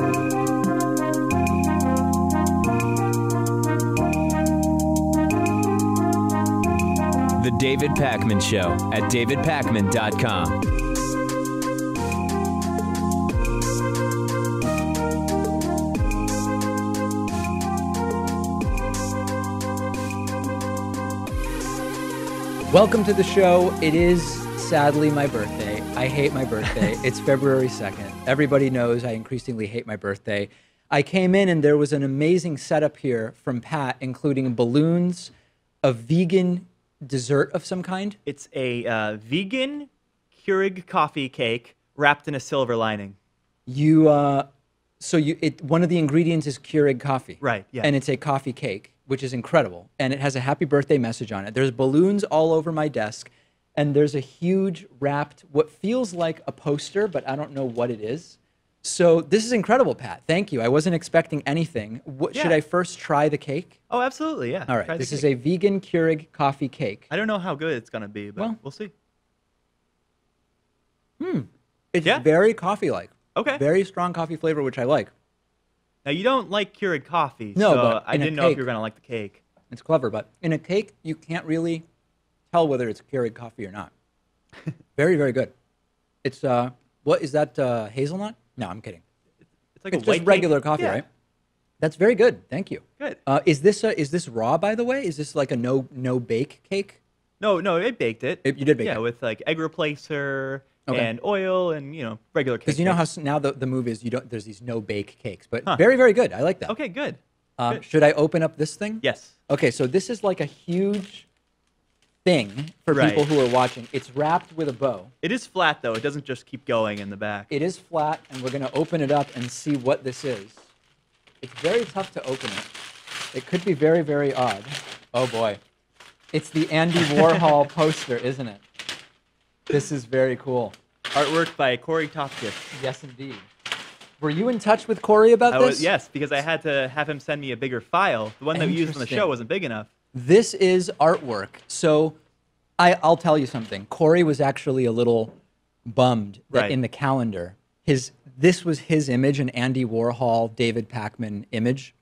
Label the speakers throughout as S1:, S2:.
S1: The David Pakman Show at davidpakman.com.
S2: Welcome to the show. It is sadly my birthday. I hate my birthday. It's February 2nd. Everybody knows I increasingly hate my birthday. I came in and there was an amazing setup here from Pat, including balloons, a vegan dessert of some kind.
S3: It's a vegan Keurig coffee cake wrapped in a silver lining.
S2: One of the ingredients is Keurig coffee.
S3: Right, yeah.
S2: And it's a coffee cake, which is incredible. And it has a happy birthday message on it. There's balloons all over my desk. And there's a huge wrapped, what feels like a poster, but I don't know what it is. So this is incredible, Pat. Thank you. I wasn't expecting anything. Should I first try the cake?
S3: Oh, absolutely, yeah.
S2: All right. This is a vegan Keurig coffee cake.
S3: I don't know how good it's going to be, but we'll see.
S2: It's very coffee-like.
S3: Okay.
S2: Very strong coffee flavor, which I like.
S3: Now, you don't like Keurig coffee,
S2: no,
S3: so
S2: but
S3: I didn't know if you were going to like the cake.
S2: It's clever, but in a cake, you can't really tell whether it's Keurig coffee or not. Very, very good. It's, what is that, hazelnut? No, I'm kidding.
S3: It's like
S2: it's
S3: a white
S2: just regular
S3: cake.
S2: coffee,
S3: Yeah.
S2: right? That's very good. Thank you.
S3: Good.
S2: Is this raw, by the way? Is this like a no bake cake?
S3: No, it baked it.
S2: You did bake it?
S3: Yeah, with like egg replacer
S2: Okay.
S3: and oil and, regular cake.
S2: Because you know how now the move is there's these no bake cakes, but very, very good. I like that.
S3: Okay, good.
S2: Should I open up this thing?
S3: Yes.
S2: Okay, so this is like a huge thing for people who are watching. It's wrapped with a bow.
S3: It is flat, though. It doesn't just keep going in the back.
S2: It is flat, and we're going to open it up and see what this is. It's very tough to open it. It could be very, very odd. Oh, boy. It's the Andy Warhol poster, isn't it? This is very cool.
S3: Artwork by Corey Topkis.
S2: Yes, indeed. Were you in touch with Corey about this?
S3: Yes, because I had to have him send me a bigger file. The one that we used on the show wasn't big enough.
S2: This is artwork. So I'll tell you something. Corey was actually a little bummed that in the calendar, this was his image, an Andy Warhol, David Pakman image,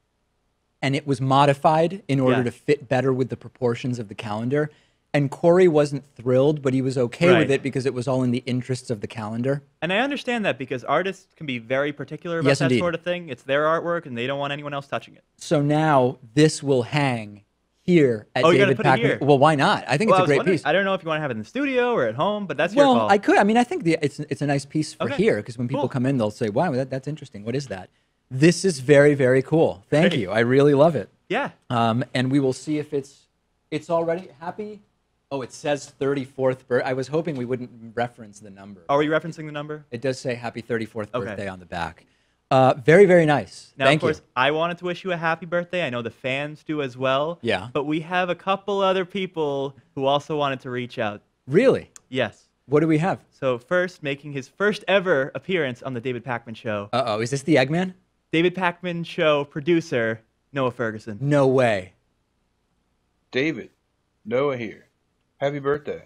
S2: and it was modified in order to fit better with the proportions of the calendar. And Corey wasn't thrilled, but he was okay with it because it was all in the interests of the calendar.
S3: And I understand that because artists can be very particular about that sort of thing. It's their artwork, and they don't want anyone else touching it.
S2: So now this will hang here at David Pakman.
S3: Here.
S2: Well, why not? I think it's a great piece.
S3: I don't know if you want to have it in the studio or at home, but that's your call.
S2: Well, I could. I mean, I think it's a nice piece for here because when people come in, they'll say, "Wow, that's interesting. What is that?" This is very, very cool. Thank you. I really love it.
S3: Yeah.
S2: And we will see if it's already happy. Oh, it says 34th birthday. I was hoping we wouldn't reference the number.
S3: Are we referencing the number?
S2: It does say happy 34th birthday on the back. Very, very nice.
S3: Now,
S2: Thank
S3: of course,
S2: you.
S3: I wanted to wish you a happy birthday. I know the fans do as well.
S2: Yeah.
S3: But we have a couple other people who also wanted to reach out.
S2: Really?
S3: Yes.
S2: What do we have?
S3: So first, making his first ever appearance on the David Pakman Show.
S2: Uh-oh. Is this the Eggman?
S3: David Pakman Show producer, Noah Ferguson.
S2: No way.
S4: David, Noah here. Happy birthday.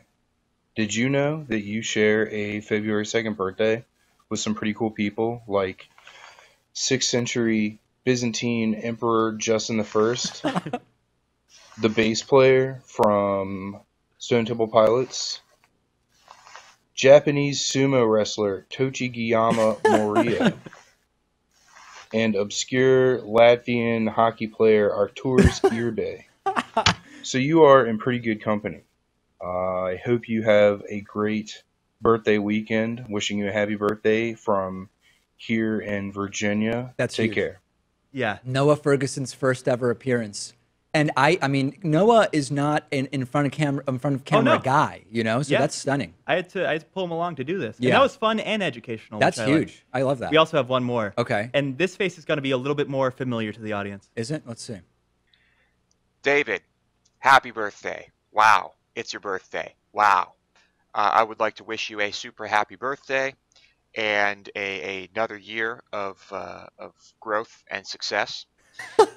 S4: Did you know that you share a February 2nd birthday with some pretty cool people like 6th century Byzantine Emperor Justin I, the bass player from Stone Temple Pilots, Japanese sumo wrestler Tochigiyama Moriya, and obscure Latvian hockey player Artūrs Irbe. So you are in pretty good company. I hope you have a great birthday weekend. Wishing you a happy birthday from here in Virginia. Take care.
S3: Yeah.
S2: Noah Ferguson's first ever appearance. And I mean, Noah is not in front of camera guy, so that's stunning.
S3: I had to pull him along to do this.
S2: Yeah.
S3: And that was fun and educational.
S2: That's huge.
S3: Like.
S2: I love that.
S3: We also have one more.
S2: Okay.
S3: And this face is going to be a little bit more familiar to the audience.
S2: Is it? Let's see.
S5: David, happy birthday. Wow. It's your birthday. Wow. I would like to wish you a super happy birthday and another year of growth and success.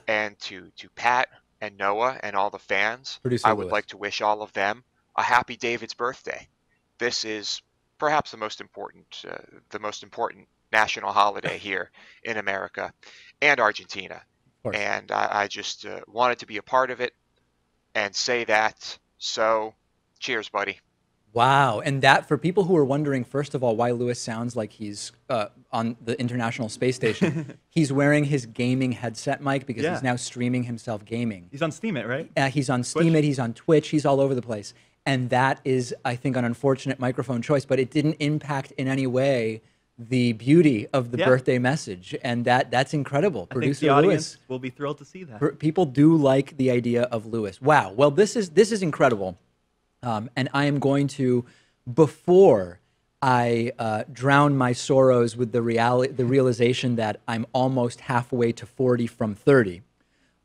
S5: And to Pat and Noah and all the fans, I would like to wish all of them a happy David's birthday. This is perhaps the most important national holiday here in America and Argentina. And I just wanted to be a part of it and say that. So, cheers, buddy.
S2: Wow. And that, for people who are wondering, first of all, why Lewis sounds like he's on the International Space Station, he's wearing his gaming headset mic because he's now streaming himself gaming.
S3: He's on Steam It, right?
S2: He's on Steam It, he's on Twitch, he's all over the place. And that is, I think, an unfortunate microphone choice, but it didn't impact in any way the beauty of the birthday message. And that's incredible.
S3: I think the audience will be thrilled to see that.
S2: People do like the idea of Lewis. Wow. Well, this is incredible. And I am going to, before I drown my sorrows with the realization that I'm almost halfway to 40 from 30,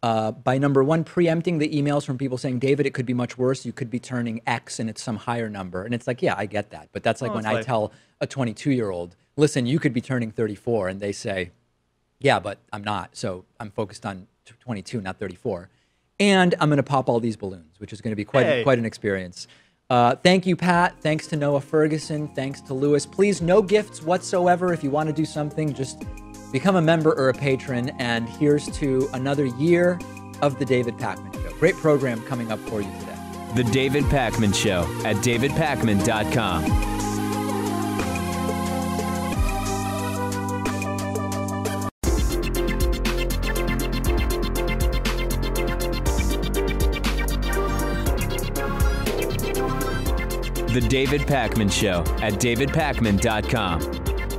S2: by number one, preempting the emails from people saying, David, it could be much worse. You could be turning X and it's some higher number. And it's like, yeah, I get that. But that's like when I tell a 22-year-old, listen, you could be turning 34. And they say, yeah, but I'm not. So I'm focused on 22, not 34. And I'm going to pop all these balloons, which is going to be quite an experience. Thank you, Pat. Thanks to Noah Ferguson. Thanks to Lewis. Please, no gifts whatsoever. If you want to do something, just become a member or a patron. And here's to another year of The David Pakman Show. Great program coming up for you today.
S1: The David Pakman Show at davidpakman.com. The David Pakman Show at davidpakman.com.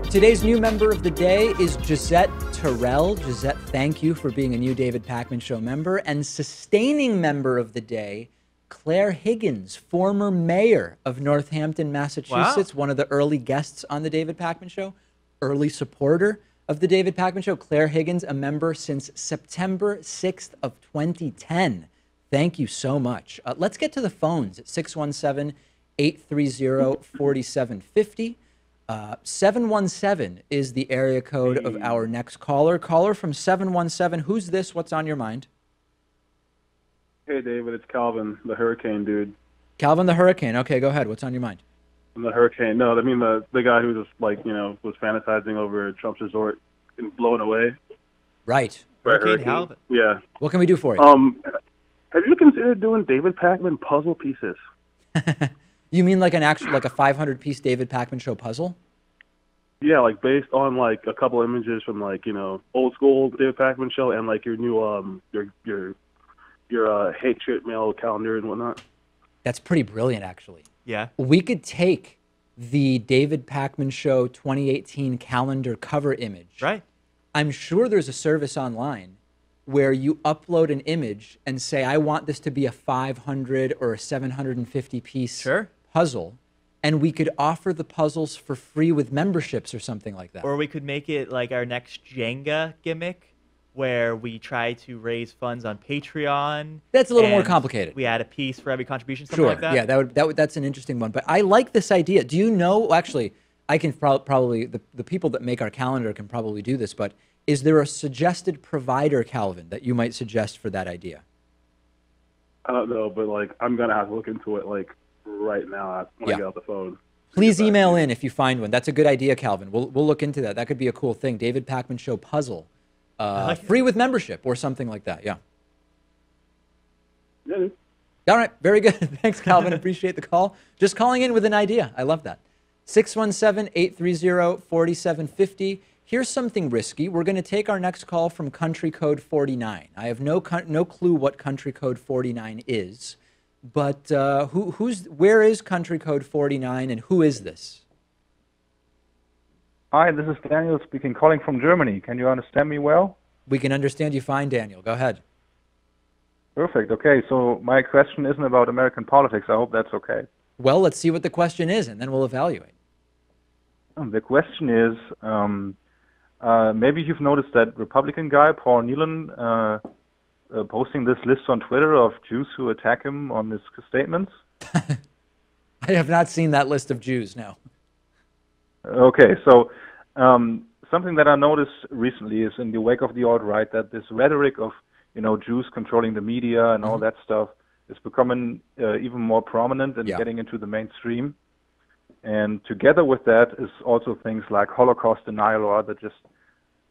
S2: Today's new member of the day is Gisette Terrell. Gisette, thank you for being a new David Pakman Show member. And sustaining member of the day, Claire Higgins, former mayor of Northampton, Massachusetts, one of the early guests on the David Pakman Show, early supporter of the David Pakman Show. Claire Higgins, a member since September 6th of 2010. Thank you so much. Let's get to the phones at 617-830-4750. 717 is the area code of our next caller. Caller from 717. Who's this? What's on your mind?
S6: Hey, David. It's Calvin, the hurricane dude.
S2: Calvin the hurricane. Okay, go ahead. What's on your mind?
S6: The hurricane. No, I mean the guy who just, like, you know, was fantasizing over Trump's resort and blown away.
S2: Right.
S3: Hurricane Calvin.
S6: Yeah.
S2: What can we do for you?
S6: Have you considered doing David Pakman puzzle pieces?
S2: You mean like like a 500-piece David Pakman Show puzzle?
S6: Yeah, like based on like a couple images from, like, you know, old school David Pakman Show and like your new your hate shit mail calendar and whatnot.
S2: That's pretty brilliant, actually.
S3: Yeah.
S2: We could take the David Pakman Show 2018 calendar cover image.
S3: Right.
S2: I'm sure there's a service online where you upload an image and say, I want this to be a 500 or a 750-piece puzzle, and we could offer the puzzles for free with memberships or something like that.
S3: Or we could make it like our next Jenga gimmick, where we try to raise funds on Patreon.
S2: That's a little more complicated.
S3: We add a piece for every contribution, something like that.
S2: Yeah, that's an interesting one. But I like this idea. Do you know, well, actually, I can probably, the people that make our calendar can probably do this, but is there a suggested provider, Calvin, that you might suggest for that idea?
S6: I don't know, but like I'm gonna have to look into it like right now when I get off the phone.
S2: Please email in if you find one. That's a good idea, Calvin. We'll look into that. That could be a cool thing. David Pakman Show puzzle, free with membership or something like that. Yeah.
S6: Yeah.
S2: All right. Very good. Thanks, Calvin. Appreciate the call. Just calling in with an idea. I love that. 617-830-4750. Here's something risky. We're going to take our next call from country code 49. I have no clue what country code 49 is, but where is country code 49 and who is this?
S7: Hi, this is Daniel speaking, calling from Germany. Can you understand me well?
S2: We can understand you fine, Daniel. Go ahead.
S7: Perfect. Okay, so my question isn't about American politics. I hope that's okay.
S2: Well, let's see what the question is, and then we'll evaluate.
S7: The question is, maybe you've noticed that Republican guy, Paul Nealon, posting this list on Twitter of Jews who attack him on his statements.
S2: I have not seen that list of Jews, no.
S7: Okay, so something that I noticed recently is in the wake of the alt-right that this rhetoric of, you know, Jews controlling the media and all that stuff is becoming even more prominent and getting into the mainstream. And together with that is also things like Holocaust denial or other just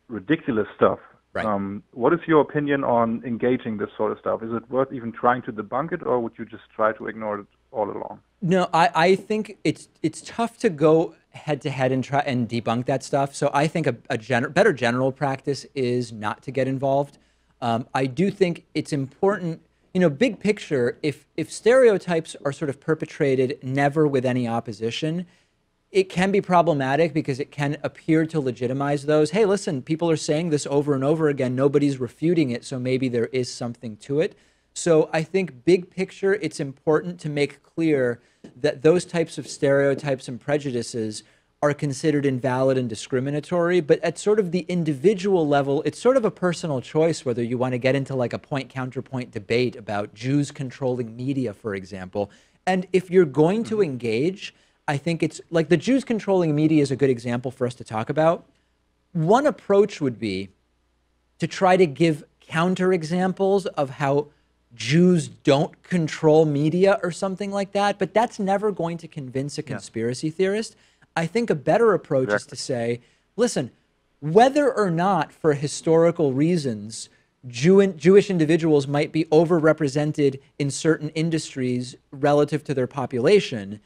S7: ridiculous stuff.
S2: Right.
S7: What is your opinion on engaging this sort of stuff? Is it worth even trying to debunk it, or would you just try to ignore it all along?
S2: No, I think it's tough to go head to head and try and debunk that stuff. So I think better general practice is not to get involved. I do think it's important, big picture, if stereotypes are sort of perpetrated never with any opposition, it can be problematic because it can appear to legitimize those. Hey, listen, people are saying this over and over again. Nobody's refuting it, so maybe there is something to it. So I think big picture, it's important to make clear that those types of stereotypes and prejudices are considered invalid and discriminatory. But at sort of the individual level, it's sort of a personal choice whether you want to get into like a point-counterpoint debate about Jews controlling media, for example. And if you're going to engage, I think it's like the Jews controlling media is a good example for us to talk about. One approach would be to try to give counterexamples of how Jews don't control media or something like that, but that's never going to convince a conspiracy theorist. I think a better approach is to say, listen, whether or not for historical reasons Jewish individuals might be overrepresented in certain industries relative to their population,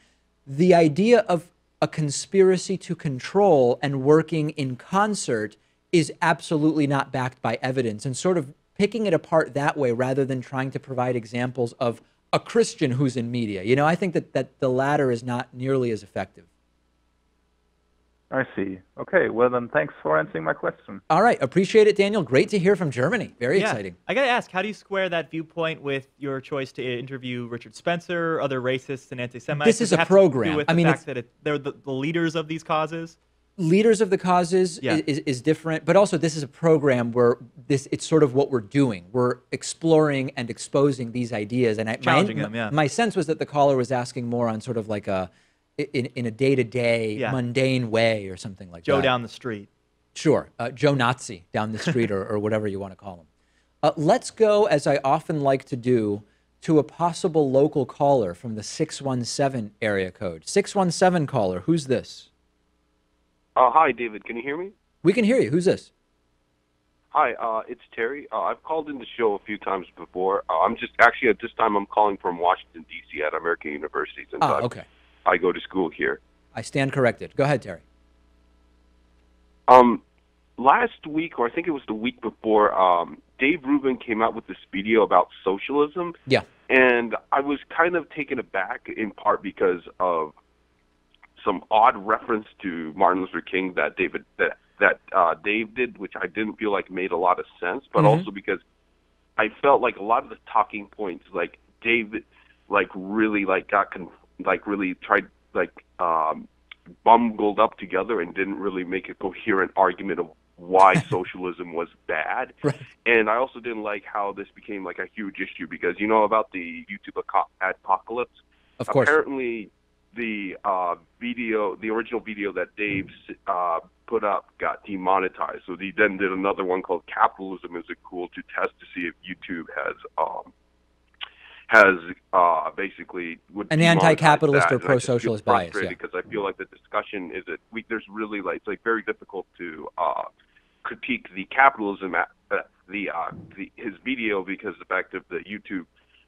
S2: the idea of a conspiracy to control and working in concert is absolutely not backed by evidence, and sort of picking it apart that way rather than trying to provide examples of a Christian who's in media. I think that the latter is not nearly as effective.
S7: I see. Okay, well then thanks for answering my question.
S2: All right, appreciate it, Daniel. Great to hear from Germany. Very exciting.
S3: I got to ask, how do you square that viewpoint with your choice to interview Richard Spencer, other racists and anti-Semites?
S2: This is a program.
S3: With the fact that they're the leaders of these causes?
S2: Leaders of the causes is different, but also this is a program where it's sort of what we're doing. We're exploring and exposing these ideas. And
S3: challenging them,
S2: my sense was that the caller was asking more on sort of like in a day-to-day mundane way or something like that.
S3: Joe down the street.
S2: Sure. Joe Nazi down the street or whatever you want to call him. Let's go, as I often like to do, to a possible local caller from the 617 area code. 617 caller, who's this?
S8: Hi, David. Can you hear me?
S2: We can hear you. Who's this?
S8: Hi, it's Terry. I've called in the show a few times before. I'm just actually at this time I'm calling from Washington D.C. at American University. Since
S2: okay.
S8: I go to school here.
S2: I stand corrected. Go ahead, Terry.
S8: Last week, or I think it was the week before, Dave Rubin came out with this video about socialism.
S2: Yeah. And
S8: I was kind of taken aback in part because of some odd reference to Martin Luther King that Dave did, which I didn't feel like made a lot of sense, but also because I felt like a lot of the talking points, like Dave, really tried bungled up together and didn't really make a coherent argument of why socialism was bad.
S2: Right.
S8: And I also didn't like how this became like a huge issue because about the YouTube apocalypse.
S2: Of course.
S8: Apparently, the original video that Dave put up got demonetized. So he then did another one called "Capitalism Isn't Cool" to test to see if YouTube has basically would
S2: an anti-capitalist or
S8: that.
S2: pro-socialist bias. Yeah.
S8: Because I feel like the discussion is that there's really it's very difficult to critique the capitalism his video because of the fact of the YouTube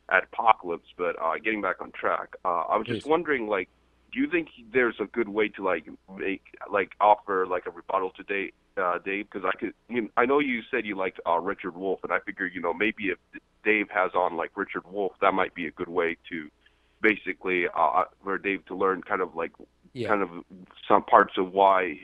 S8: apocalypse. But getting back on track, I was just wondering, do you think there's a good way to offer a rebuttal to Dave? Because I know you said you liked Richard Wolff, and I figure maybe if Dave has on Richard Wolff, that might be a good way to basically for Dave to learn kind of some parts of why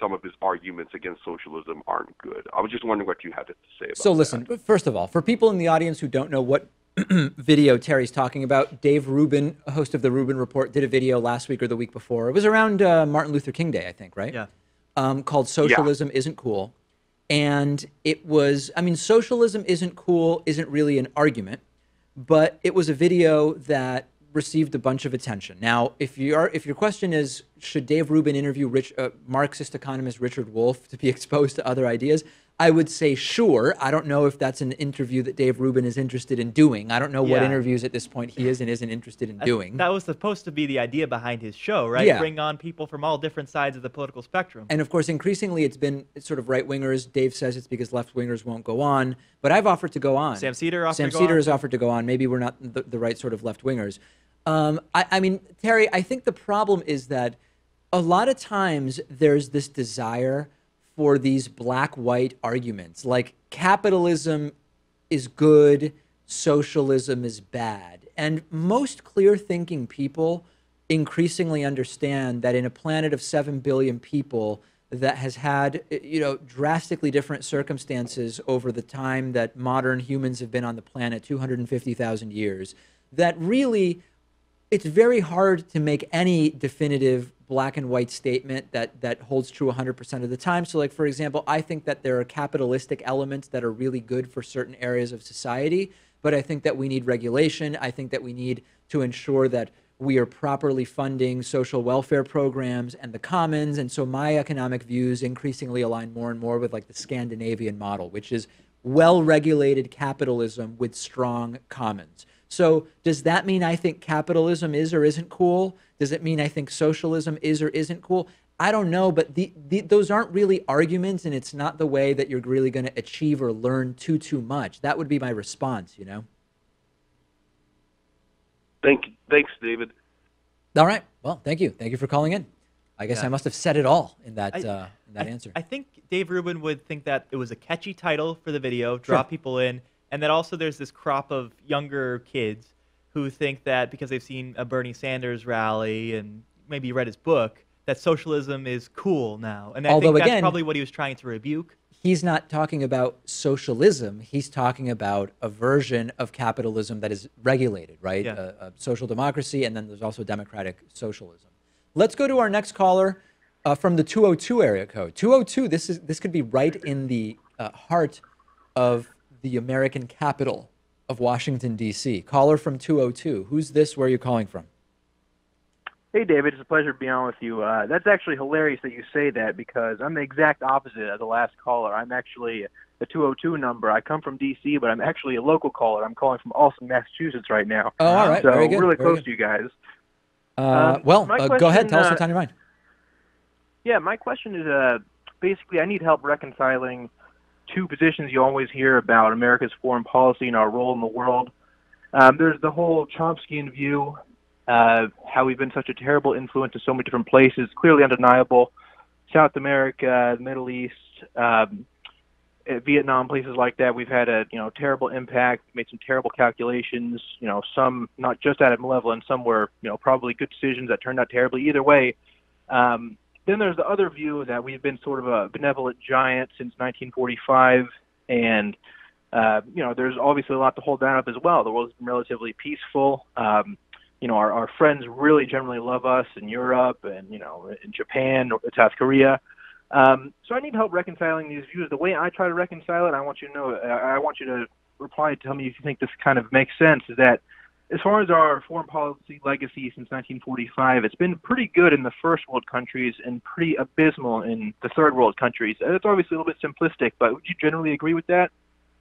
S8: some of his arguments against socialism aren't good. I was just wondering what you had to say about that.
S2: So listen, first of all, for people in the audience who don't know what video Terry's talking about, Dave Rubin, host of the Rubin Report, did a video last week or the week before. It was around Martin Luther King Day, I think, right?
S3: Yeah.
S2: Called Socialism Isn't Cool. And it was, Socialism Isn't Cool isn't really an argument, but it was a video that received a bunch of attention. Now, if your question is, should Dave Rubin interview Marxist economist Richard Wolff to be exposed to other ideas? I would say, sure. I don't know if that's an interview that Dave Rubin is interested in doing. I don't know what interviews at this point he is and isn't interested in doing.
S3: That was supposed to be the idea behind his show, right?
S2: Yeah.
S3: Bring on people from all different sides of the political spectrum.
S2: And of course, increasingly, it's been sort of right-wingers. Dave says it's because left-wingers won't go on. But I've offered to go on.
S3: Sam Cedar offered to go on.
S2: Sam Cedar has offered to go on. Maybe we're not the right sort of left-wingers. I mean, Terry, I think the problem is that a lot of times there's this desire for these black-white arguments, like capitalism is good, socialism is bad. And most clear-thinking people increasingly understand that in a planet of 7 billion people that has had, drastically different circumstances over the time that modern humans have been on the planet, 250,000 years, that really it's very hard to make any definitive black and white statement that holds true 100% of the time. So, like, for example, I think that there are capitalistic elements that are really good for certain areas of society, but I think that we need regulation. I think that we need to ensure that we are properly funding social welfare programs and the commons. And so my economic views increasingly align more and more with like the Scandinavian model, which is well-regulated capitalism with strong commons. So does that mean I think capitalism is or isn't cool? Does it mean I think socialism is or isn't cool? I don't know, but those aren't really arguments, and it's not the way that you're really going to achieve or learn too much. That would be my response,
S8: Thanks, David.
S2: All right. Well, thank you. Thank you for calling in. I guess I must have said it all in that answer.
S3: I think Dave Rubin would think that it was a catchy title for the video, draw people in, and that also there's this crop of younger kids who think that because they've seen a Bernie Sanders rally and maybe read his book, that socialism is cool now. And I think that's probably what he was trying to rebuke.
S2: He's not talking about socialism. He's talking about a version of capitalism that is regulated, right?
S3: Yeah.
S2: Social democracy, and then there's also democratic socialism. Let's go to our next caller from the 202 area code. 202, this could be right in the heart of the American capital of Washington, D.C. Caller from 202. Who's this? Where are you calling from?
S9: Hey, David. It's a pleasure to be on with you. That's actually hilarious that you say that because I'm the exact opposite of the last caller. I'm actually the 202 number. I come from D.C., but I'm actually a local caller. I'm calling from Allston, Massachusetts right now.
S2: Oh, all right.
S9: So
S2: very good.
S9: really
S2: very
S9: close
S2: good.
S9: to you guys.
S2: Go ahead. Tell us what's on your mind.
S9: Yeah, my question is basically I need help reconciling two positions you always hear about America's foreign policy and our role in the world. There's the whole Chomskyan view, how we've been such a terrible influence in so many different places, clearly undeniable. South America, the Middle East, Vietnam, places like that, we've had a terrible impact, made some terrible calculations, some not just at a malevolent, some were probably good decisions that turned out terribly. Either way, then there's the other view that we've been sort of a benevolent giant since 1945, and there's obviously a lot to hold that up as well. The world's been relatively peaceful. Our friends really generally love us in Europe and in Japan, South Korea. So I need help reconciling these views. The way I try to reconcile it, I want you to reply and tell me if you think this kind of makes sense, is that as far as our foreign policy legacy since 1945, it's been pretty good in the first world countries and pretty abysmal in the third world countries. It's obviously a little bit simplistic, but would you generally agree with that?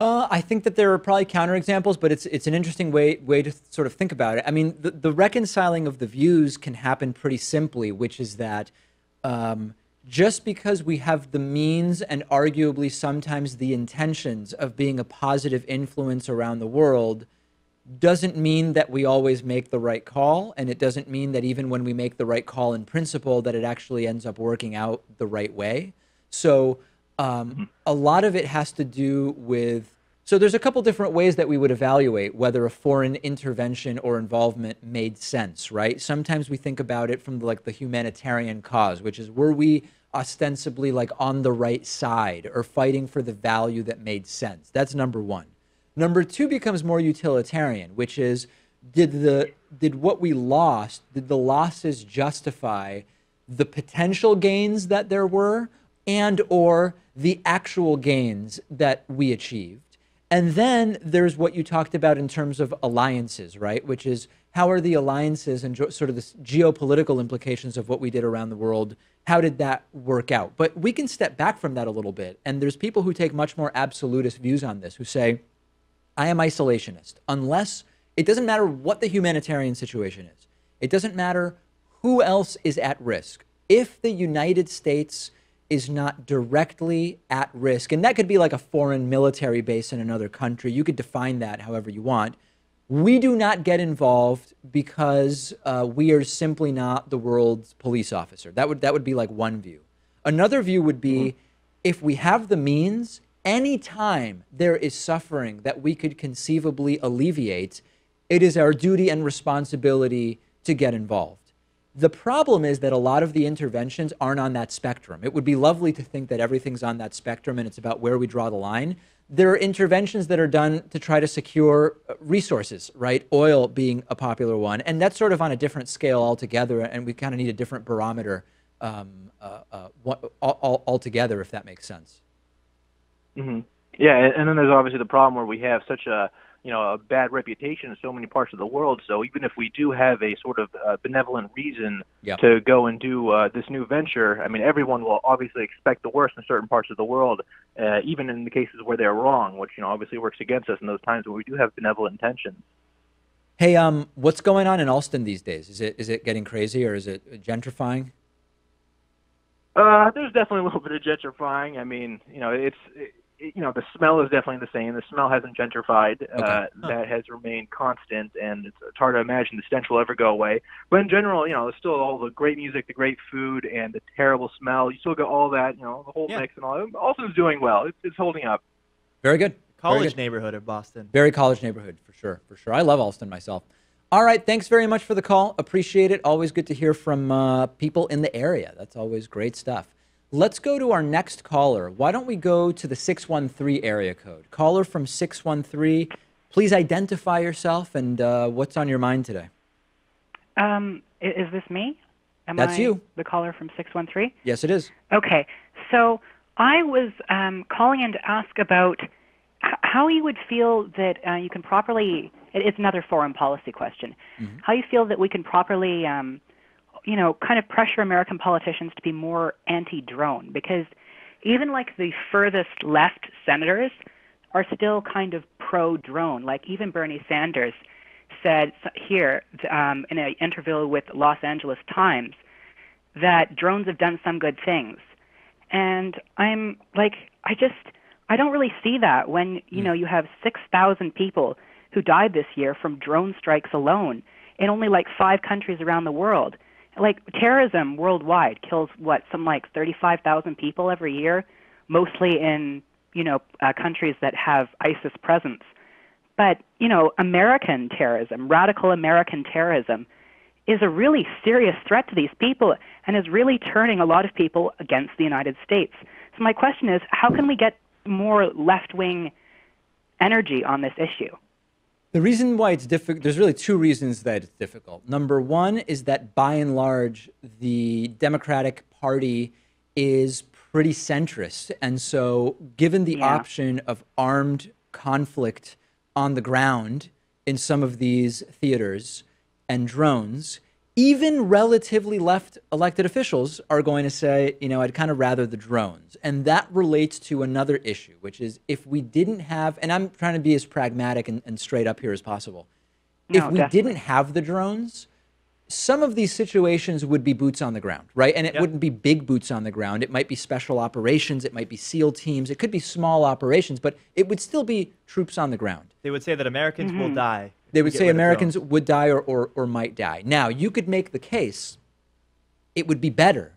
S2: I think that there are probably counterexamples, but it's an interesting way to sort of think about it. I mean, the reconciling of the views can happen pretty simply, which is that just because we have the means and arguably sometimes the intentions of being a positive influence around the world doesn't mean that we always make the right call, and it doesn't mean that even when we make the right call in principle that it actually ends up working out the right way. So a lot of it has to do with, so there's a couple different ways that we would evaluate whether a foreign intervention or involvement made sense, right? Sometimes we think about it from the humanitarian cause, which is, were we ostensibly on the right side or fighting for the value that made sense? That's number one. Number two becomes more utilitarian, which is, did what we lost, did the losses justify the potential gains that there were and or the actual gains that we achieved? And then there's what you talked about in terms of alliances, right? Which is, how are the alliances and sort of the geopolitical implications of what we did around the world? How did that work out? But we can step back from that a little bit. And there's people who take much more absolutist views on this, who say, I am isolationist. Unless, it doesn't matter what the humanitarian situation is. It doesn't matter who else is at risk. If the United States is not directly at risk, and that could be like a foreign military base in another country, you could define that however you want. We do not get involved because we are simply not the world's police officer. That would be like one view. Another view would be, if we have the means, anytime there is suffering that we could conceivably alleviate, it is our duty and responsibility to get involved. The problem is that a lot of the interventions aren't on that spectrum. It would be lovely to think that everything's on that spectrum and it's about where we draw the line. There are interventions that are done to try to secure resources, right? Oil being a popular one. And that's sort of on a different scale altogether. And we kind of need a different barometer altogether, if that makes sense.
S9: Mm-hmm. Yeah, and then there's obviously the problem where we have such a bad reputation in so many parts of the world. So even if we do have a sort of benevolent reason to go and do this new venture, I mean, everyone will obviously expect the worst in certain parts of the world, even in the cases where they're wrong, which obviously works against us in those times where we do have benevolent intentions.
S2: Hey, what's going on in Alston these days? Is it getting crazy, or is it gentrifying?
S9: There's definitely a little bit of gentrifying. I mean, the smell is definitely the same. The smell hasn't gentrified.
S2: Okay.
S9: That has remained constant, and it's hard to imagine the stench will ever go away. But in general, there's still all the great music, the great food, and the terrible smell. You still get all that, the whole mix and all. Also, is doing well. It's holding up.
S2: Very good.
S3: College neighborhood of Boston. Very
S2: college neighborhood, for sure. For sure. I love Alston myself. All right. Thanks very much for the call. Appreciate it. Always good to hear from people in the area. That's always great stuff. Let's go to our next caller. Why don't we go to the 613 area code? Caller from 613, please identify yourself and what's on your mind today?
S10: Is this me?
S2: That's you.
S10: The caller from 613?
S2: Yes, it is.
S10: Okay. So I was calling in to ask about how you would feel that you can properly, it's another foreign policy question, how you feel that we can properly kind of pressure American politicians to be more anti-drone, because even like the furthest left senators are still kind of pro-drone. Like even Bernie Sanders said here in an interview with Los Angeles Times that drones have done some good things. And I'm like, I don't really see that when, you have 6,000 people who died this year from drone strikes alone in only like 5 countries around the world. Like terrorism worldwide kills some like 35,000 people every year, mostly in countries that have ISIS presence. But American terrorism, radical American terrorism, is a really serious threat to these people and is really turning a lot of people against the United States. So my question is, how can we get more left-wing energy on this issue?
S2: The reason why it's difficult, there's really 2 reasons that it's difficult. Number one is that by and large, the Democratic Party is pretty centrist. And so given the option of armed conflict on the ground in some of these theaters and drones, even relatively left elected officials are going to say, I'd kind of rather the drones. And that relates to another issue, which is if we didn't have, and I'm trying to be as pragmatic and straight up here as possible. If we didn't have the drones, some of these situations would be boots on the ground, right? And it wouldn't be big boots on the ground. It might be special operations. It might be SEAL teams. It could be small operations, but it would still be troops on the ground.
S3: They would say that Americans will die.
S2: They would say Americans would die or might die. Now, you could make the case it would be better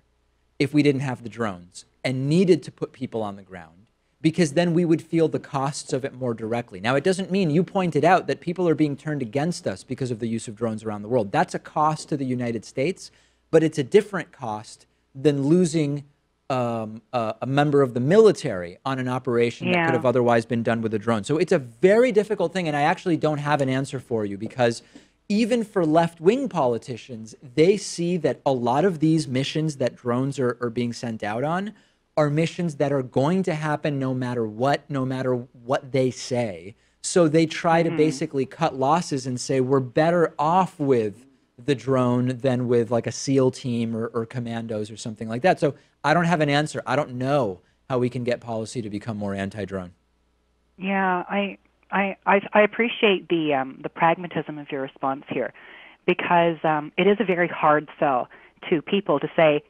S2: if we didn't have the drones and needed to put people on the ground, because then we would feel the costs of it more directly. Now, it doesn't mean, you pointed out, that people are being turned against us because of the use of drones around the world. That's a cost to the United States, but it's a different cost than losing a member of the military on an operation that could have otherwise been done with a drone. So it's a very difficult thing, and I actually don't have an answer for you, because even for left-wing politicians, they see that a lot of these missions that drones are being sent out on are missions that are going to happen no matter what they say. So they try to basically cut losses and say we're better off with the drone than with like a SEAL team or commandos or something like that. So I don't have an answer. I don't know how we can get policy to become more anti-drone.
S10: Yeah, I appreciate the pragmatism of your response here, because it is a very hard sell to people to say,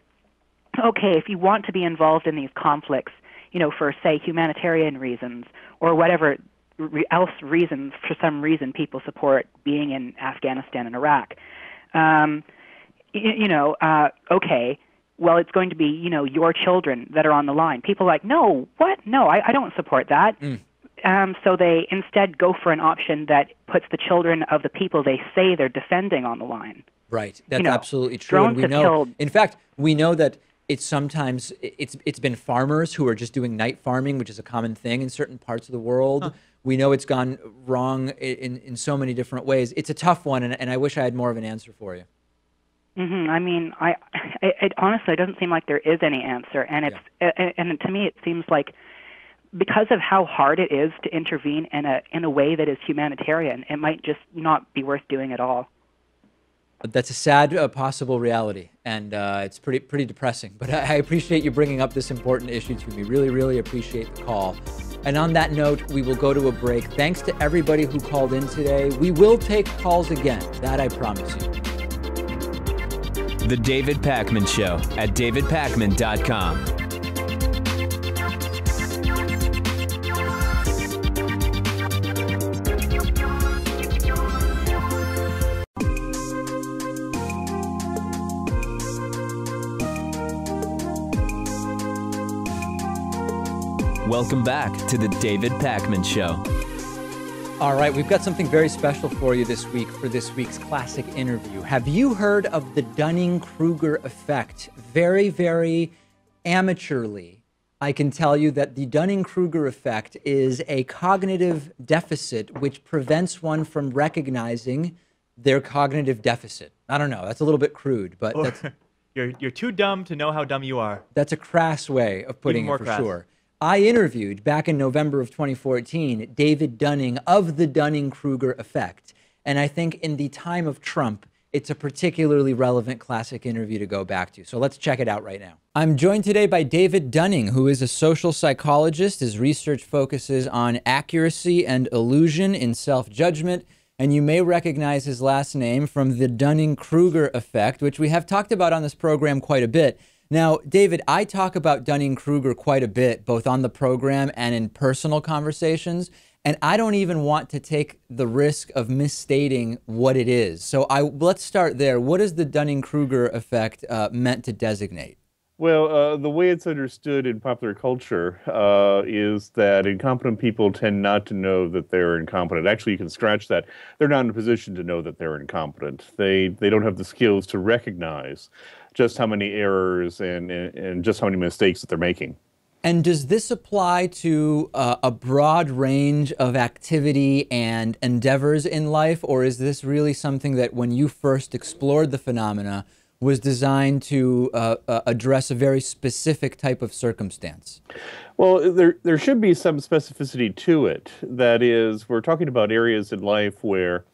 S10: okay, if you want to be involved in these conflicts, you know, for say humanitarian reasons or whatever else reasons, for some reason people support being in Afghanistan and Iraq, okay, well, it's going to be, you know, your children that are on the line. People are like, no, what? No, I don't support that. So they instead go for an option that puts the children of the people they say they're defending on the line.
S2: Right. That's
S10: You know,
S2: absolutely true.
S10: drones
S2: And we
S10: have
S2: know,
S10: killed.
S2: in fact, we know that it's sometimes, it's been farmers who are just doing night farming, which is a common thing in certain parts of the world. We know it's gone wrong in so many different ways. It's a tough one, and I wish I had more of an answer for you.
S10: I mean, it honestly doesn't seem like there is any answer, and and to me it seems like because of how hard it is to intervene in a way that is humanitarian, it might just not be worth doing at all.
S2: That's a sad possible reality, and it's pretty depressing. But I appreciate you bringing up this important issue to me. Really, really appreciate the call. And on that note, we will go to a break. Thanks to everybody who called in today. We will take calls again. That I promise you.
S1: The David Pakman Show at davidpakman.com. Welcome back to the David Pakman Show.
S2: All right, we've got something very special for you this week for this week's classic interview. Have you heard of the Dunning-Kruger effect? Very, very amateurly, I can tell you that the Dunning-Kruger effect is a cognitive deficit which prevents one from recognizing their cognitive deficit. I don't know, that's a little bit crude, but that's...
S3: You're too dumb to know how dumb you are.
S2: That's a crass way of putting it, for sure. I interviewed back in November of 2014 David Dunning of the Dunning-Kruger effect. And I think in the time of Trump, it's a particularly relevant classic interview to go back to. So let's check it out right now. I'm joined today by David Dunning, who is a social psychologist. His research focuses on accuracy and illusion in self-judgment. And you may recognize his last name from the Dunning-Kruger effect, which we have talked about on this program quite a bit. Now, David, I talk about Dunning-Kruger quite a bit, both on the program and in personal conversations, and I don't even want to take the risk of misstating what it is. So let's start there. What is the Dunning-Kruger effect meant to designate?
S11: Well, the way it's understood in popular culture is that incompetent people tend not to know that they're incompetent. Actually, you can scratch that. They're not in a position to know that they're incompetent. They don't have the skills to recognize just how many errors and just how many mistakes that they're making.
S2: And does this apply to a broad range of activity and endeavors in life, or is this really something that when you first explored the phenomena was designed to address a very specific type of circumstance?
S11: Well, there should be some specificity to it. That is, we're talking about areas in life where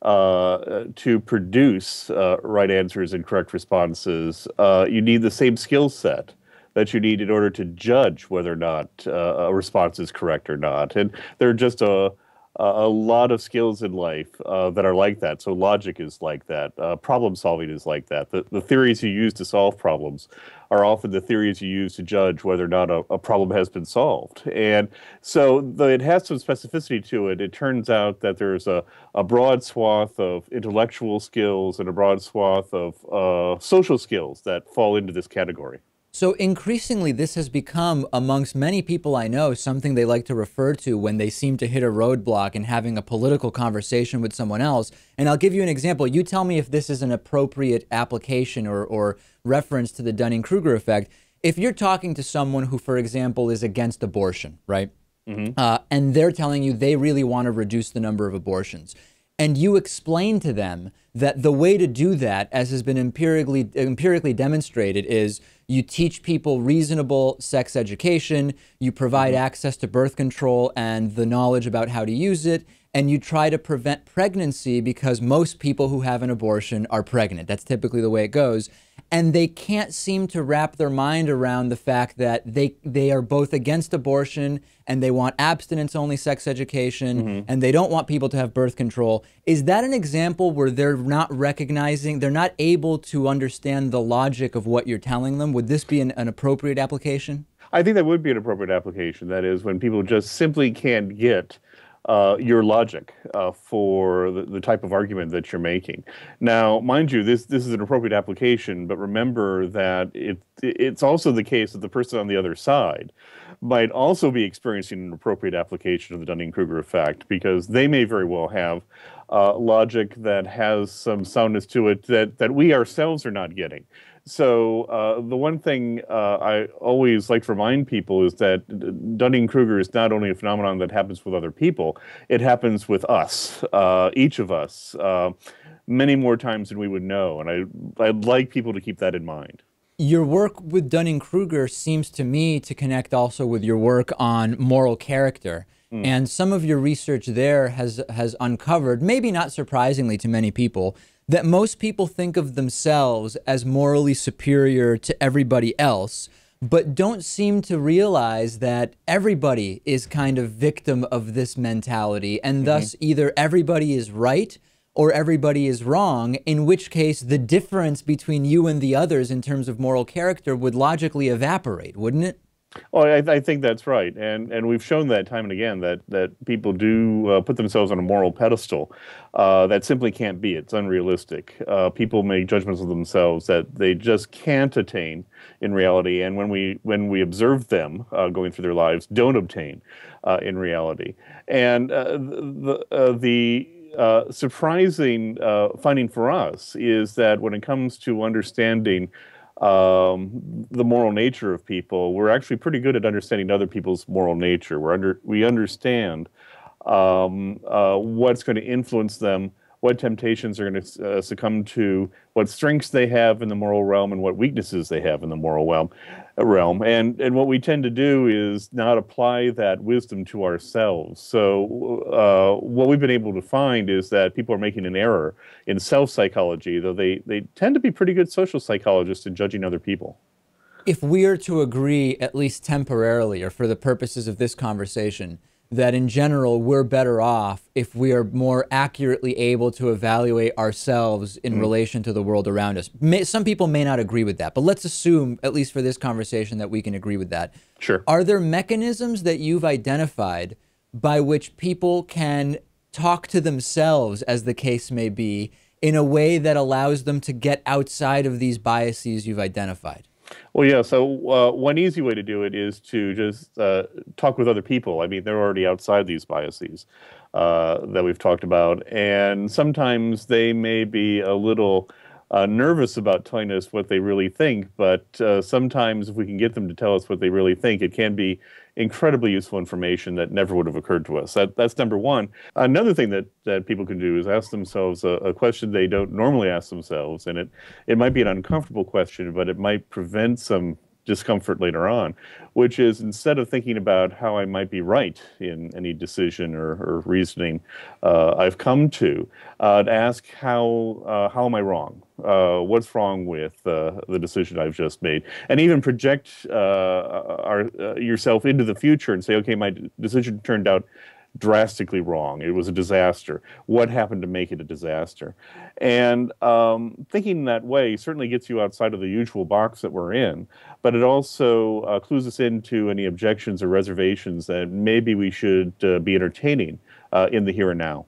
S11: to produce right answers and correct responses, you need the same skill set that you need in order to judge whether or not a response is correct or not. And there are just a lot of skills in life that are like that. So logic is like that. Problem solving is like that. The theories you use to solve problems are often the theories you use to judge whether or not a problem has been solved. And so it has some specificity to it. It turns out that there's a broad swath of intellectual skills and a broad swath of social skills that fall into this category.
S2: So increasingly, this has become, amongst many people I know, something they like to refer to when they seem to hit a roadblock in having a political conversation with someone else. And I'll give you an example. You tell me if this is an appropriate application or reference to the Dunning-Kruger effect. If you're talking to someone who, for example, is against abortion, right? Mm-hmm. And they're telling you they really want to reduce the number of abortions. and you explain to them that the way to do that, as has been empirically demonstrated, is you teach people reasonable sex education, you provide access to birth control and the knowledge about how to use it, and you try to prevent pregnancy because most people who have an abortion are pregnant. That's typically the way it goes. And they can't seem to wrap their mind around the fact that they are both against abortion and they want abstinence-only sex education and they don't want people to have birth control. Is that an example where they're not recognizing, they're not able to understand the logic of what you're telling them? Would this be an appropriate application?
S11: I think that would be an appropriate application. That is, when people just simply can't get your logic for the type of argument that you're making. Now, mind you, this is an appropriate application, but remember that it's also the case that the person on the other side might also be experiencing an appropriate application of the Dunning-Kruger effect, because they may very well have logic that has some soundness to it that we ourselves are not getting. So the one thing I always like to remind people is that Dunning-Kruger is not only a phenomenon that happens with other people, it happens with us, each of us, many more times than we would know. And I'd like people to keep that in mind.
S2: Your work with Dunning-Kruger seems to me to connect also with your work on moral character. And some of your research there has uncovered, maybe not surprisingly to many people, that most people think of themselves as morally superior to everybody else, but don't seem to realize that everybody is kind of victim of this mentality, and thus either everybody is right or everybody is wrong, in which case the difference between you and the others in terms of moral character would logically evaporate, wouldn't it?
S11: Oh, I think that's right, and we've shown that time and again that people do put themselves on a moral pedestal that simply can't be. It's unrealistic. People make judgments of themselves that they just can't attain in reality, and when we observe them going through their lives, don't obtain in reality. And the surprising finding for us is that when it comes to understanding the moral nature of people, we're actually pretty good at understanding other people's moral nature. We understand what's going to influence them, what temptations are going to succumb to, what strengths they have in the moral realm, and what weaknesses they have in the moral realm. And what we tend to do is not apply that wisdom to ourselves. So what we've been able to find is that people are making an error in self-psychology, though they tend to be pretty good social psychologists in judging other people.
S2: If we are to agree, at least temporarily, or for the purposes of this conversation, that in general we're better off if we are more accurately able to evaluate ourselves in relation to the world around us. Some people may not agree with that, but let's assume, at least for this conversation, that we can agree with that.
S11: Sure.
S2: Are there mechanisms that you've identified by which people can talk to themselves, as the case may be, in a way that allows them to get outside of these biases you've identified?
S11: Well, yeah, so one easy way to do it is to just talk with other people. I mean, they're already outside these biases that we've talked about, and sometimes they may be a little nervous about telling us what they really think, but sometimes if we can get them to tell us what they really think, it can be incredibly useful information that never would have occurred to us. That's number one. Another thing that people can do is ask themselves a question they don't normally ask themselves, and it might be an uncomfortable question, but it might prevent some discomfort later on, which is, instead of thinking about how I might be right in any decision or reasoning I've come to ask how am I wrong? What's wrong with the decision I've just made? And even project yourself into the future and say, okay, my decision turned out drastically wrong. It was a disaster. What happened to make it a disaster? And thinking that way certainly gets you outside of the usual box that we're in, but it also clues us into any objections or reservations that maybe we should be entertaining in the here and now.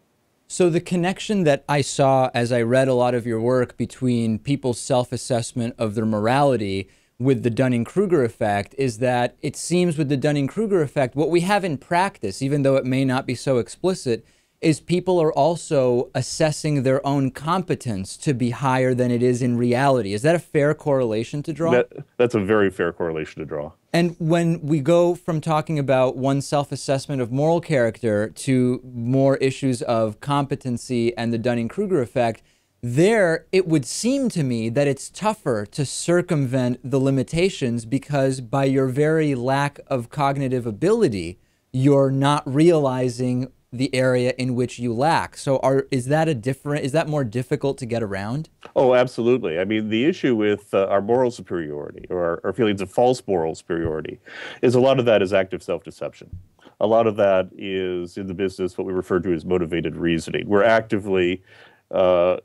S2: So the connection that I saw as I read a lot of your work between people's self-assessment of their morality with the Dunning-Kruger effect is that it seems with the Dunning-Kruger effect, what we have in practice, even though it may not be so explicit, is people are also assessing their own competence to be higher than it is in reality. Is that a fair correlation to draw?
S11: That's a very fair correlation to draw.
S2: And when we go from talking about one's self-assessment of moral character to more issues of competency and the Dunning-Kruger effect, there it would seem to me that it's tougher to circumvent the limitations because by your very lack of cognitive ability, you're not realizing the area in which you lack. So is that more difficult to get around?
S11: Oh, absolutely. I mean, the issue with our moral superiority or our feelings of false moral superiority is a lot of that is active self-deception. A lot of that is in the business what we refer to as motivated reasoning. We're actively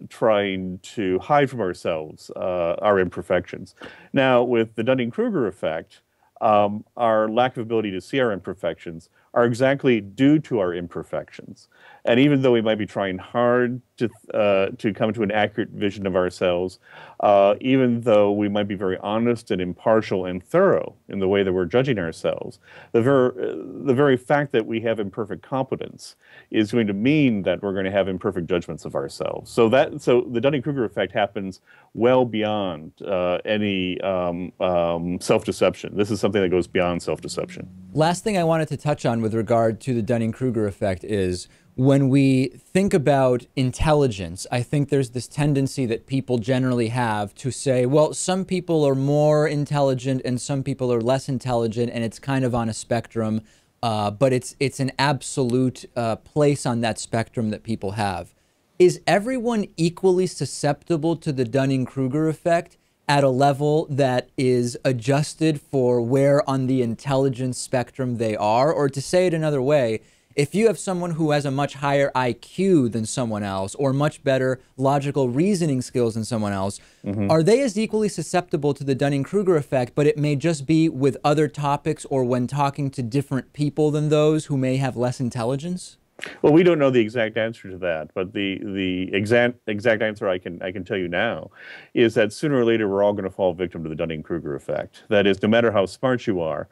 S11: trying to hide from ourselves our imperfections. Now, with the Dunning-Kruger effect, our lack of ability to see our imperfections are exactly due to our imperfections. And even though we might be trying hard to come to an accurate vision of ourselves, even though we might be very honest and impartial and thorough in the way that we're judging ourselves, the very fact that we have imperfect competence is going to mean that we're going to have imperfect judgments of ourselves. So the Dunning-Kruger effect happens well beyond any self-deception. This is something that goes beyond self-deception.
S2: Last thing I wanted to touch on with regard to the Dunning-Kruger effect is when we think about intelligence, I think there's this tendency that people generally have to say, well, some people are more intelligent and some people are less intelligent, and it's kind of on a spectrum, but it's an absolute place on that spectrum that people have. Is everyone equally susceptible to the Dunning-Kruger effect at a level that is adjusted for where on the intelligence spectrum they are? Or to say it another way, if you have someone who has a much higher IQ than someone else or much better logical reasoning skills than someone else, are they as equally susceptible to the Dunning-Kruger effect, but it may just be with other topics or when talking to different people than those who may have less intelligence?
S11: Well, we don't know the exact answer to that, but the exact answer I can tell you now is that sooner or later we're all going to fall victim to the Dunning-Kruger effect. That is, no matter how smart you are,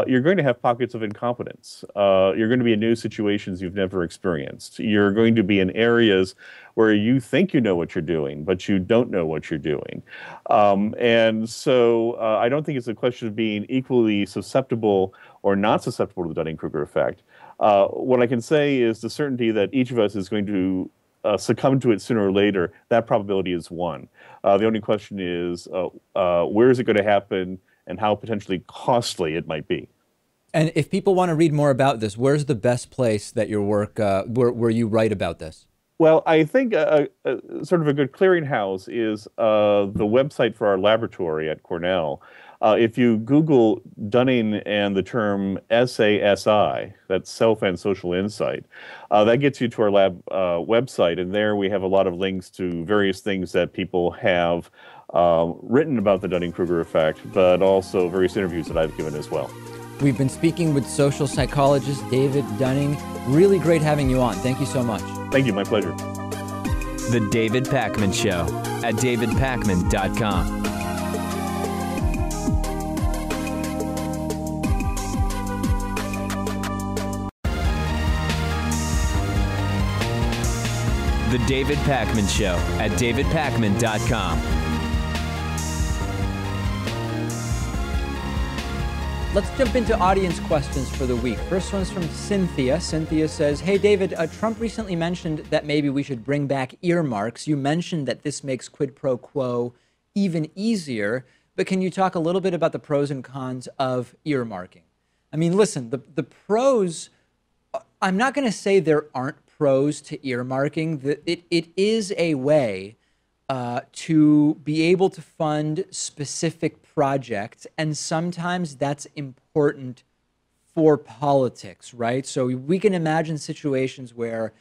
S11: you're going to have pockets of incompetence. You're going to be in new situations you've never experienced. You're going to be in areas where you think you know what you're doing, but you don't know what you're doing. And so I don't think it's a question of being equally susceptible or not susceptible to the Dunning-Kruger effect. What I can say is the certainty that each of us is going to succumb to it sooner or later, that probability is 1. The only question is where is it going to happen and how potentially costly it might be.
S2: And if people want to read more about this, where's the best place that your work, where you write about this?
S11: Well, I think sort of a good clearinghouse is the website for our laboratory at Cornell. If you Google Dunning and the term SASI, that's Self and Social Insight, that gets you to our lab website, and there we have a lot of links to various things that people have written about the Dunning-Kruger effect, but also various interviews that I've given as well.
S2: We've been speaking with social psychologist David Dunning. Really great having you on. Thank you so much.
S11: Thank you. My pleasure.
S1: The David Pakman Show at davidpakman.com. The David Pakman Show at davidpakman.com.
S2: Let's jump into audience questions for the week. First one's from Cynthia. Cynthia says, hey, David, Trump recently mentioned that maybe we should bring back earmarks. You mentioned that this makes quid pro quo even easier, but can you talk a little bit about the pros and cons of earmarking? I mean, listen, the pros, I'm not going to say there aren't pros to earmarking. It is a way to be able to fund specific projects, and sometimes that's important for politics, right? So we can imagine situations where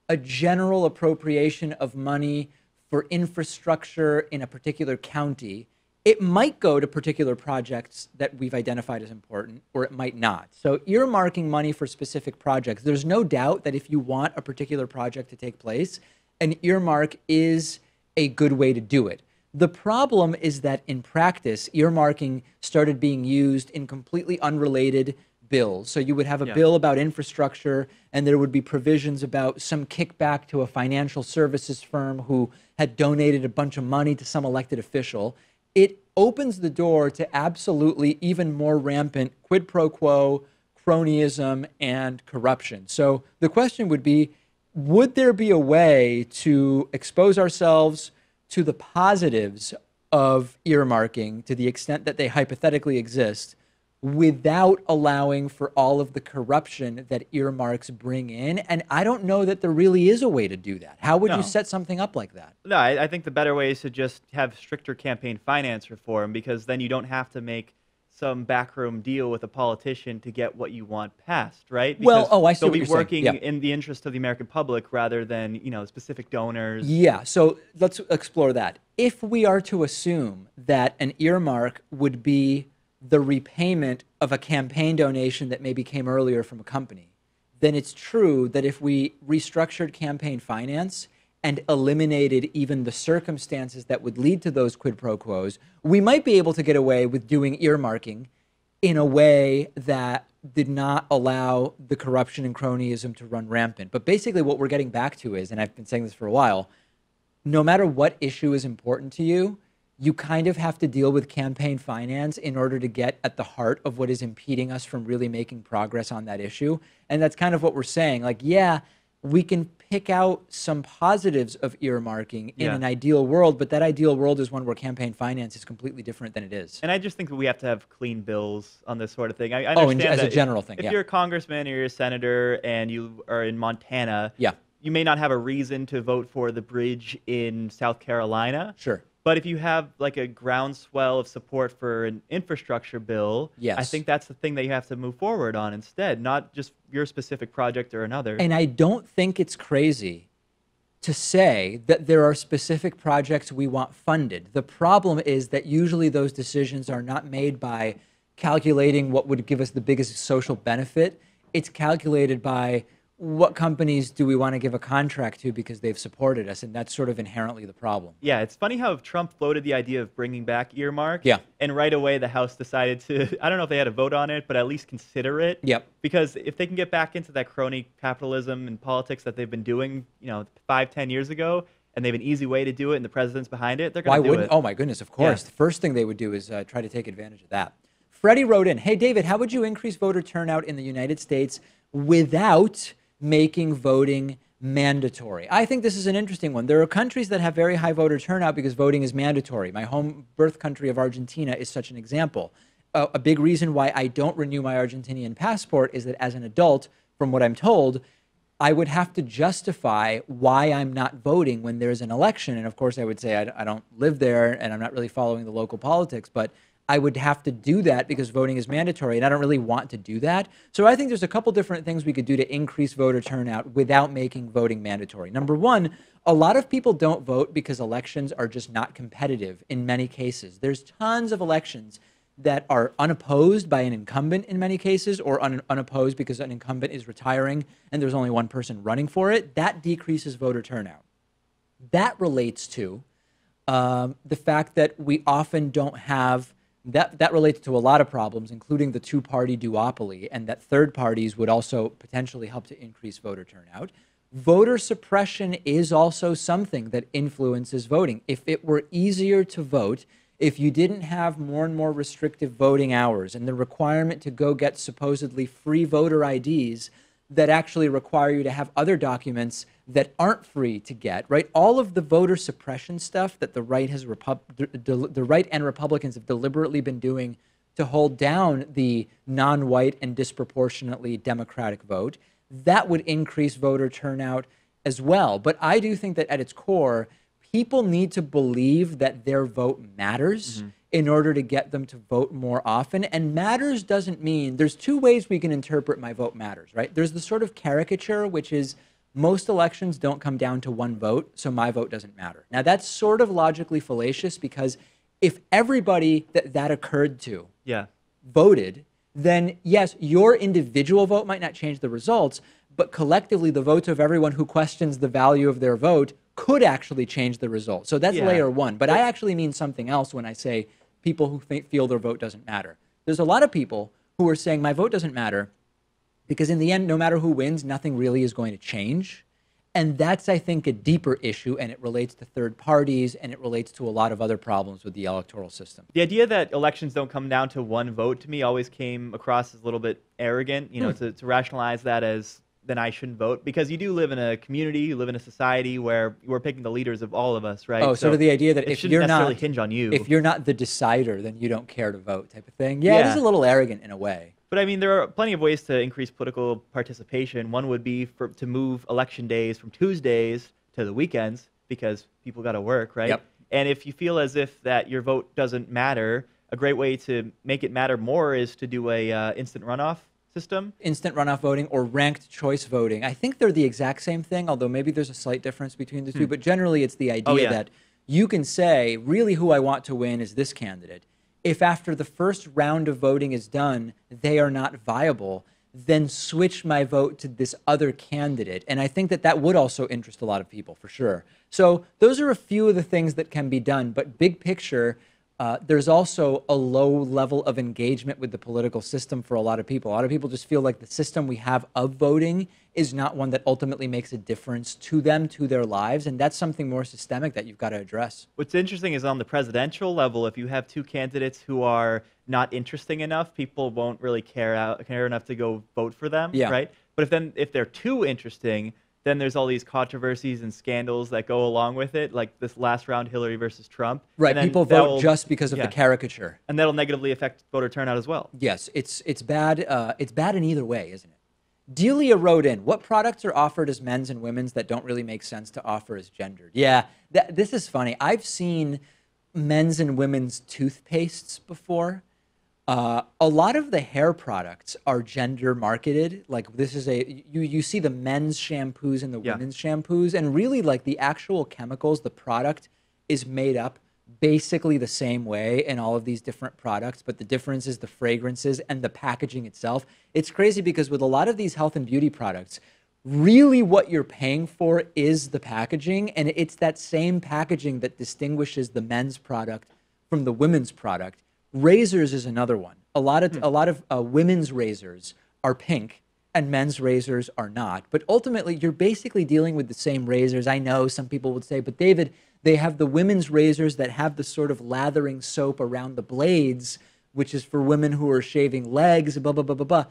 S2: a general appropriation of money for infrastructure in a particular county, it might go to particular projects that we've identified as important, or it might not. So earmarking money for specific projects, there's no doubt that if you want a particular project to take place, an earmark is a good way to do it. The problem is that in practice, earmarking started being used in completely unrelated bills. So you would have a
S3: Yeah.
S2: bill about infrastructure, and there would be provisions about some kickback to a financial services firm who had donated a bunch of money to some elected official. It opens the door to absolutely even more rampant quid pro quo, cronyism, and corruption. So the question would be, would there be a way to expose ourselves to the positives of earmarking to the extent that they hypothetically exist without allowing for all of the corruption that earmarks bring in? And I don't know that there really is a way to do that. How would
S3: No.
S2: you set something up like that?
S3: No, I think the better way is to just have stricter campaign finance reform, because then you don't have to make some backroom deal with a politician to get what you want passed, right?
S2: Well,
S3: Because
S2: I see
S3: they'll
S2: what
S3: be
S2: you're saying.
S3: working
S2: Yeah.
S3: in the interest of the American public rather than, specific donors.
S2: Yeah, so let's explore that. If we are to assume that an earmark would be the repayment of a campaign donation that maybe came earlier from a company, then it's true that if we restructured campaign finance and eliminated even the circumstances that would lead to those quid pro quos, we might be able to get away with doing earmarking in a way that did not allow the corruption and cronyism to run rampant. But basically what we're getting back to is, and I've been saying this for a while, no matter what issue is important to you, you kind of have to deal with campaign finance in order to get at the heart of what is impeding us from really making progress on that issue. And that's kind of what we're saying. Like, yeah, we can pick out some positives of earmarking in an ideal world, but that ideal world is one where campaign finance is completely different than it is.
S3: And I just think that we have to have clean bills on this sort of thing. I
S2: Oh,
S3: understand
S2: as a
S3: that
S2: general thing,
S3: if
S2: yeah.
S3: you're a congressman or you're a senator and you are in Montana,
S2: Yeah.
S3: you may not have a reason to vote for the bridge in South Carolina.
S2: Sure.
S3: But if you have like a groundswell of support for an infrastructure bill,
S2: Yes.
S3: I think that's the thing that you have to move forward on instead, not just your specific project or another.
S2: And I don't think it's crazy to say that there are specific projects we want funded. The problem is that usually those decisions are not made by calculating what would give us the biggest social benefit. It's calculated by what companies do we want to give a contract to because they've supported us, and that's sort of inherently the problem.
S3: Yeah, it's funny how Trump floated the idea of bringing back earmarks.
S2: Yeah.
S3: And right away the House decided to, I don't know if they had a vote on it, but at least consider it.
S2: Yep.
S3: Because if they can get back into that crony capitalism and politics that they've been doing, 5-10 years ago, and they have an easy way to do it and the president's behind it, they're going to do
S2: wouldn't?
S3: it.
S2: Oh my goodness, of course.
S3: Yeah.
S2: The first thing they would do is try to take advantage of that. Freddie wrote in, hey David, how would you increase voter turnout in the United States without making voting mandatory? I think this is an interesting one. There are countries that have very high voter turnout because voting is mandatory. My home birth country of Argentina is such an example. A big reason why I don't renew my Argentinian passport is that as an adult, from what I'm told, I would have to justify why I'm not voting when there's an election. And of course, I would say I don't live there and I'm not really following the local politics, but I would have to do that because voting is mandatory, and I don't really want to do that. So I think there's a couple different things we could do to increase voter turnout without making voting mandatory. Number one, a lot of people don't vote because elections are just not competitive in many cases. There's tons of elections that are unopposed by an incumbent in many cases, or unopposed because an incumbent is retiring and there's only one person running for it. That decreases voter turnout. That relates to the fact that we often don't have that relates to a lot of problems, including the two-party duopoly, and that third parties would also potentially help to increase voter turnout. Voter suppression is also something that influences voting. If it were easier to vote, if you didn't have more and more restrictive voting hours and the requirement to go get supposedly free voter IDs that actually require you to have other documents that aren't free to get, right? All of the voter suppression stuff that the right and Republicans have deliberately been doing to hold down the non-white and disproportionately Democratic vote, that would increase voter turnout as well. But I do think that at its core, people need to believe that their vote matters in order to get them to vote more often. And matters doesn't mean, there's two ways we can interpret my vote matters, right? There's the sort of caricature, which is most elections don't come down to one vote, so my vote doesn't matter. Now that's sort of logically fallacious, because if everybody that occurred to voted, then yes, your individual vote might not change the results, but collectively the votes of everyone who questions the value of their vote could actually change the result. So that's layer one. But I actually mean something else when I say people who feel their vote doesn't matter. There's a lot of people who are saying my vote doesn't matter because in the end, no matter who wins, nothing really is going to change. And that's, I think, a deeper issue, and it relates to third parties, and it relates to a lot of other problems with the electoral system.
S3: The idea that elections don't come down to one vote to me always came across as a little bit arrogant, to rationalize that as then I shouldn't vote, because you do live in a community, you live in a society where we're picking the leaders of all of us, right?
S2: Oh, so the idea that if you're
S3: necessarily
S2: not
S3: hinge on you.
S2: If you're not the decider, then you don't care to vote, type of thing. Yeah, it is a little arrogant in a way.
S3: But I mean, there are plenty of ways to increase political participation. One would be to move election days from Tuesdays to the weekends because people got to work, right?
S2: Yep.
S3: And if you feel as if that your vote doesn't matter, a great way to make it matter more is to do a instant runoff system.
S2: Instant runoff voting or ranked choice voting. I think they're the exact same thing, although maybe there's a slight difference between the two. But generally, it's the idea that you can say, really who I want to win is this candidate. If after the first round of voting is done, they are not viable, then switch my vote to this other candidate. And I think that that would also interest a lot of people, for sure. So those are a few of the things that can be done. But big picture, there's also a low level of engagement with the political system for a lot of people. A lot of people just feel like the system we have of voting is not one that ultimately makes a difference to them, to their lives, and that's something more systemic that you've got to address.
S3: What's interesting is on the presidential level, if you have two candidates who are not interesting enough, people won't really care enough to go vote for them, right? But if they're too interesting, then there's all these controversies and scandals that go along with it, like this last round, Hillary versus Trump.
S2: Right, people vote just because of the caricature.
S3: And that'll negatively affect voter turnout as well.
S2: Yes, it's bad. It's bad in either way, isn't it? Delia wrote in, what products are offered as men's and women's that don't really make sense to offer as gendered? Yeah, this is funny. I've seen men's and women's toothpastes before. A lot of the hair products are gender marketed. Like this is you see the men's shampoos and the women's shampoos, and really like the actual chemicals, the product is made up basically the same way in all of these different products, but the difference is the fragrances and the packaging itself. It's crazy because with a lot of these health and beauty products, really what you're paying for is the packaging, and it's that same packaging that distinguishes the men's product from the women's product. Razors is another one. A lot of women's razors are pink and men's razors are not. But ultimately, you're basically dealing with the same razors. I know some people would say, but David, they have the women's razors that have the sort of lathering soap around the blades, which is for women who are shaving legs, blah, blah, blah, blah, blah.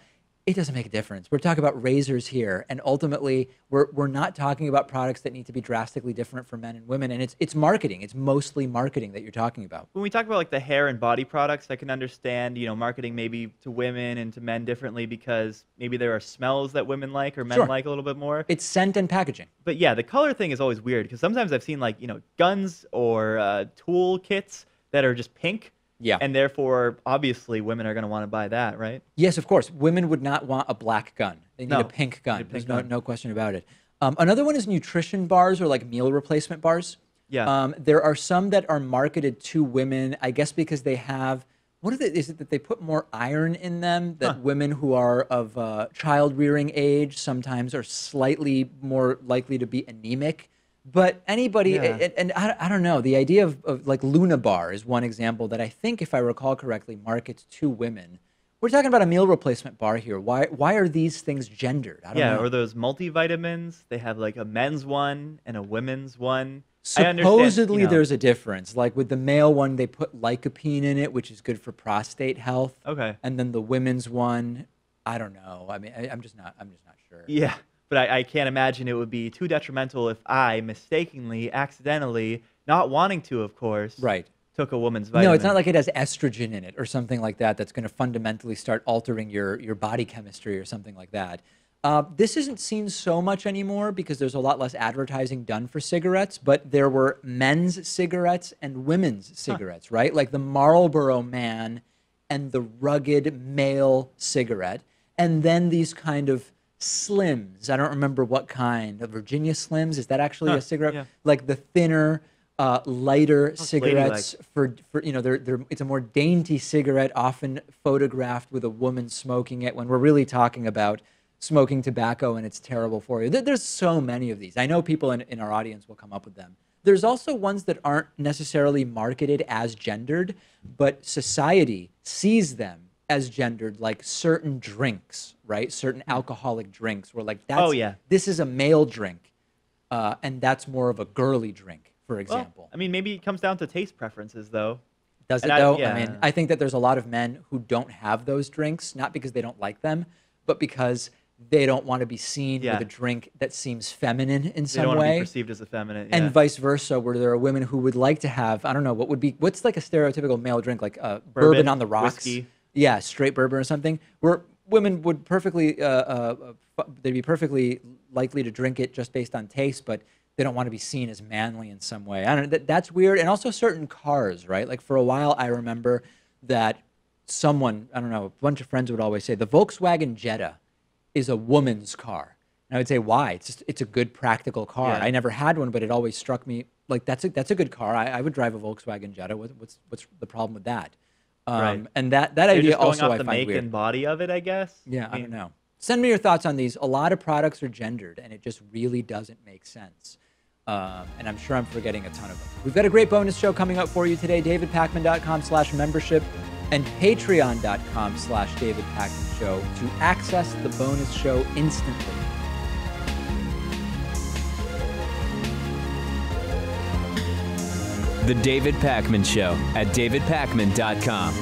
S2: It doesn't make a difference. We're talking about razors here, and ultimately, we're not talking about products that need to be drastically different for men and women, and it's marketing. It's mostly marketing that you're talking about.
S3: When we talk about like the hair and body products, I can understand, marketing maybe to women and to men differently because maybe there are smells that women like or men like a little bit more.
S2: It's scent and packaging.
S3: But yeah, the color thing is always weird because sometimes I've seen like, guns or tool kits that are just pink.
S2: Yeah.
S3: And therefore, obviously, women are going to want to buy that, right?
S2: Yes, of course. Women would not want a black gun. They need a pink gun. There's no question about it. Another one is nutrition bars or like meal replacement bars.
S3: Yeah.
S2: There are some that are marketed to women, I guess because they have, is it that they put more iron in them, that women who are of child rearing age sometimes are slightly more likely to be anemic. But anybody, and I don't know, the idea of like Luna Bar is one example that I think, if I recall correctly, markets to women. We're talking about a meal replacement bar here. Why are these things gendered? I don't know.
S3: Or those multivitamins. They have like a men's one and a women's one.
S2: Supposedly there's a difference. Like with the male one, they put lycopene in it, which is good for prostate health.
S3: Okay.
S2: And then the women's one, I don't know. I mean, I'm just not sure.
S3: Yeah. But I can't imagine it would be too detrimental if I mistakenly, accidentally, not wanting to, of course, took a woman's vitamin.
S2: No, it's not like it has estrogen in it or something like that that's going to fundamentally start altering your body chemistry or something like that. This isn't seen so much anymore because there's a lot less advertising done for cigarettes, but there were men's cigarettes and women's cigarettes, right? Like the Marlboro Man and the rugged male cigarette. And then these kind of Slims. I don't remember what kind. The Virginia Slims. Is that actually a cigarette?
S3: Yeah.
S2: Like the thinner, lighter cigarettes for it's a more dainty cigarette, often photographed with a woman smoking it when we're really talking about smoking tobacco and it's terrible for you. There's so many of these. I know people in our audience will come up with them. There's also ones that aren't necessarily marketed as gendered, but society sees them as gendered, like certain drinks, right? Certain alcoholic drinks where like, that's, this is a male drink, and that's more of a girly drink, for example.
S3: Well, I mean, maybe it comes down to taste preferences, though.
S2: Does it, though? I mean, I think that there's a lot of men who don't have those drinks, not because they don't like them, but because they don't want to be seen with a drink that seems feminine in some way.
S3: They don't want to be perceived as effeminate.
S2: And vice versa, where there are women who would like to have, I don't know, what's like a stereotypical male drink, like bourbon on the rocks?
S3: Whiskey.
S2: Yeah, straight bourbon or something, where women would perfectly, they'd be perfectly likely to drink it just based on taste, but they don't want to be seen as manly in some way. I don't know, that's weird. And also certain cars, right? Like for a while, I remember that someone, I don't know, a bunch of friends would always say, the Volkswagen Jetta is a woman's car. And I would say, why? It's a good practical car. I never had one, but it always struck me like that's a good car. I would drive a Volkswagen Jetta. What's the problem with that? And that idea also I find weird.
S3: Going off the make and body of it, I guess.
S2: Yeah, I don't know. Send me your thoughts on these. A lot of products are gendered, and it just really doesn't make sense. And I'm sure I'm forgetting a ton of them. We've got a great bonus show coming up for you today. DavidPakman.com/membership and Patreon.com/DavidPakmanShow to access the bonus show instantly.
S1: The David Pakman Show at DavidPakman.com.